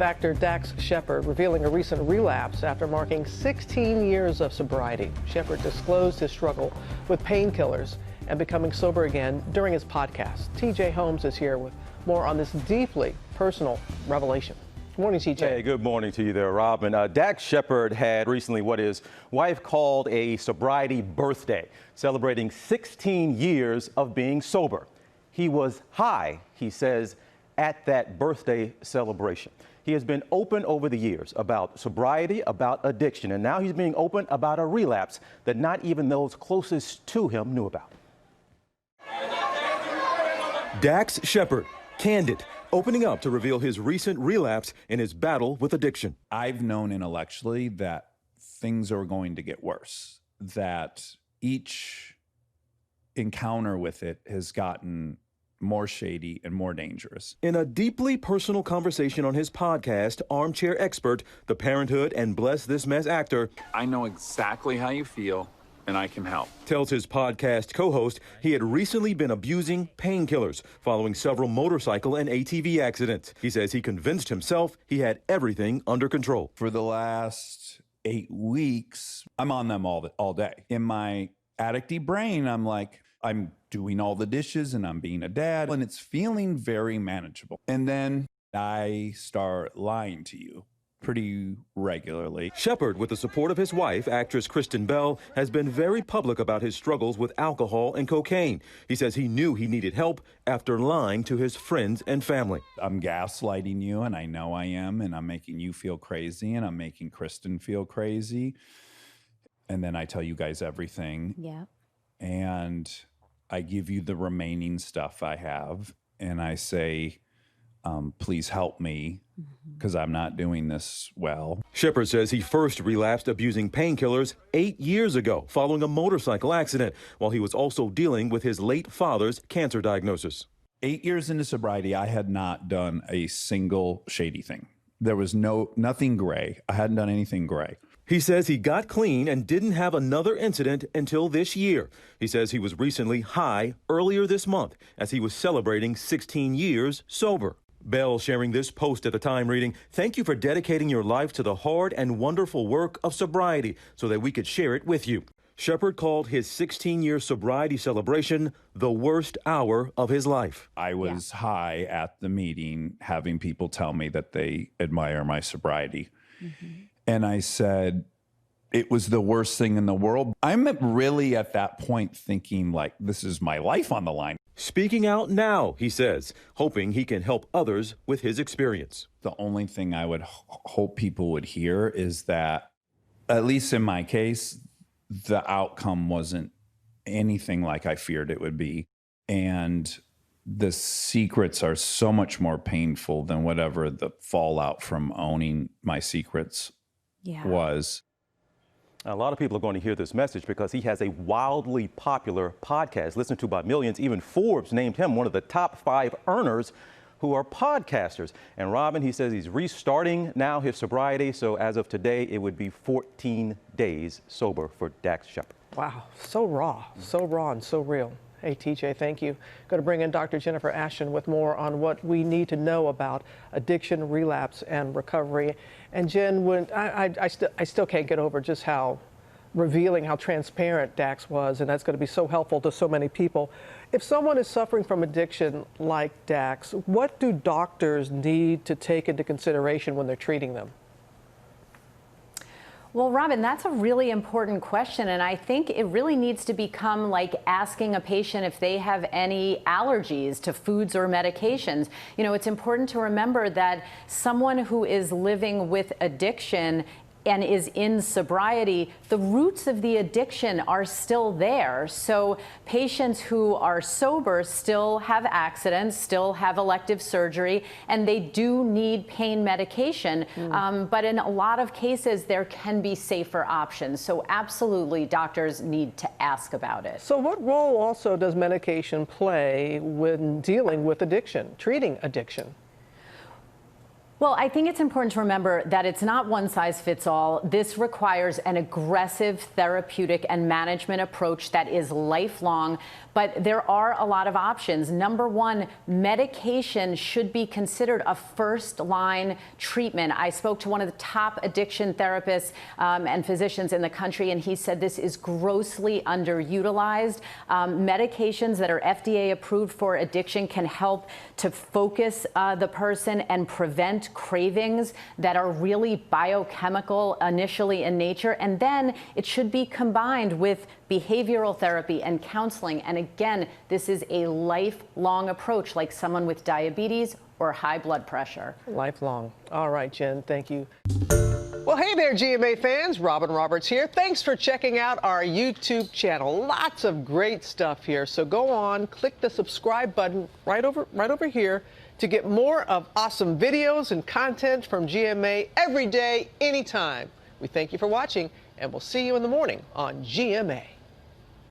Actor Dax Shepard revealing a recent relapse after marking 16 years of sobriety. Shepard disclosed his struggle with painkillers and becoming sober again during his podcast. TJ Holmes is here with more on this deeply personal revelation. Good morning, TJ. Hey, good morning to you there, Robin. Dax Shepard had recently what his wife called a sobriety birthday, celebrating 16 years of being sober. He was high, he says, at that birthday celebration. He has been open over the years about sobriety, about addiction, and now he's being open about a relapse that not even those closest to him knew about. Dax Shepard, candid, opening up to reveal his recent relapse in his battle with addiction. I've known intellectually that things are going to get worse, that each encounter with it has gotten more shady and more dangerous. In a deeply personal conversation on his podcast, Armchair Expert, the Parenthood and Bless This Mess actor, I know exactly how you feel, and I can help. Tells his podcast co-host he had recently been abusing painkillers following several motorcycle and ATV accidents. He says he convinced himself he had everything under control. For the last 8 weeks, I'm on them all day. In my addicty brain, I'm like, I'm doing all the dishes and I'm being a dad, and it's feeling very manageable. And then I start lying to you pretty regularly. Shepard, with the support of his wife, actress Kristen Bell, has been very public about his struggles with alcohol and cocaine. He says he knew he needed help after lying to his friends and family. I'm gaslighting you, and I know I am, and I'm making you feel crazy, and I'm making Kristen feel crazy. And then I tell you guys everything. Yeah. And I give you the remaining stuff I have, and I say, please help me, because I'm not doing this well. Shepard says he first relapsed abusing painkillers 8 years ago following a motorcycle accident, while he was also dealing with his late father's cancer diagnosis. 8 years into sobriety, I had not done a single shady thing. There was nothing gray. I hadn't done anything gray. He says he got clean and didn't have another incident until this year. He says he was recently high earlier this month as he was celebrating 16 years sober. Bell sharing this post at the time reading, "Thank you for dedicating your life to the hard and wonderful work of sobriety so that we could share it with you." Shepard called his 16-year sobriety celebration the worst hour of his life. I was high at the meeting having people tell me that they admire my sobriety. And I said, it was the worst thing in the world. I'm really at that point thinking, like, this is my life on the line. Speaking out now, he says, hoping he can help others with his experience. The only thing I would hope people would hear is that, at least in my case, the outcome wasn't anything like I feared it would be. And the secrets are so much more painful than whatever the fallout from owning my secrets was. A lot of people are going to hear this message because he has a wildly popular podcast listened to by millions. Even Forbes named him one of the top 5 earners who are podcasters. And Robin, he says he's restarting now his sobriety. So as of today, it would be 14 days sober for Dax Shepard. Wow, so raw and so real. Hey, TJ, thank you. Going to bring in Dr. Jennifer Ashton with more on what we need to know about addiction, relapse, and recovery. And Jen, I still can't get over just how revealing, how transparent Dax was, and that's going to be so helpful to so many people. If someone is suffering from addiction like Dax, what do doctors need to take into consideration when they're treating them? Well, Robin, that's a really important question, and I think it really needs to become like asking a patient if they have any allergies to foods or medications. You know, it's important to remember that someone who is living with addiction and is in sobriety, the roots of the addiction are still there. So patients who are sober still have accidents, still have elective surgery, and they do need pain medication. But in a lot of cases, there can be safer options. So absolutely, doctors need to ask about it. So what role also does medication play when dealing with addiction, treating addiction? Well, I think it's important to remember that it's not one size fits all. This requires an aggressive therapeutic and management approach that is lifelong, but there are a lot of options. Number one, medication should be considered a first-line treatment. I spoke to one of the top addiction therapists and physicians in the country, and he said this is grossly underutilized. Medications that are FDA approved for addiction can help to focus the person and prevent cravings that are really biochemical initially in nature, and then it should be combined with behavioral therapy and counseling. And again, this is a lifelong approach, like someone with diabetes or high blood pressure. Lifelong. All right, Jen, thank you. Well, hey there, GMA fans. Robin Roberts here. Thanks for checking out our YouTube channel. Lots of great stuff here. So go on, click the subscribe button right over here to get more of awesome videos and content from GMA every day, anytime. We thank you for watching, and we'll see you in the morning on GMA.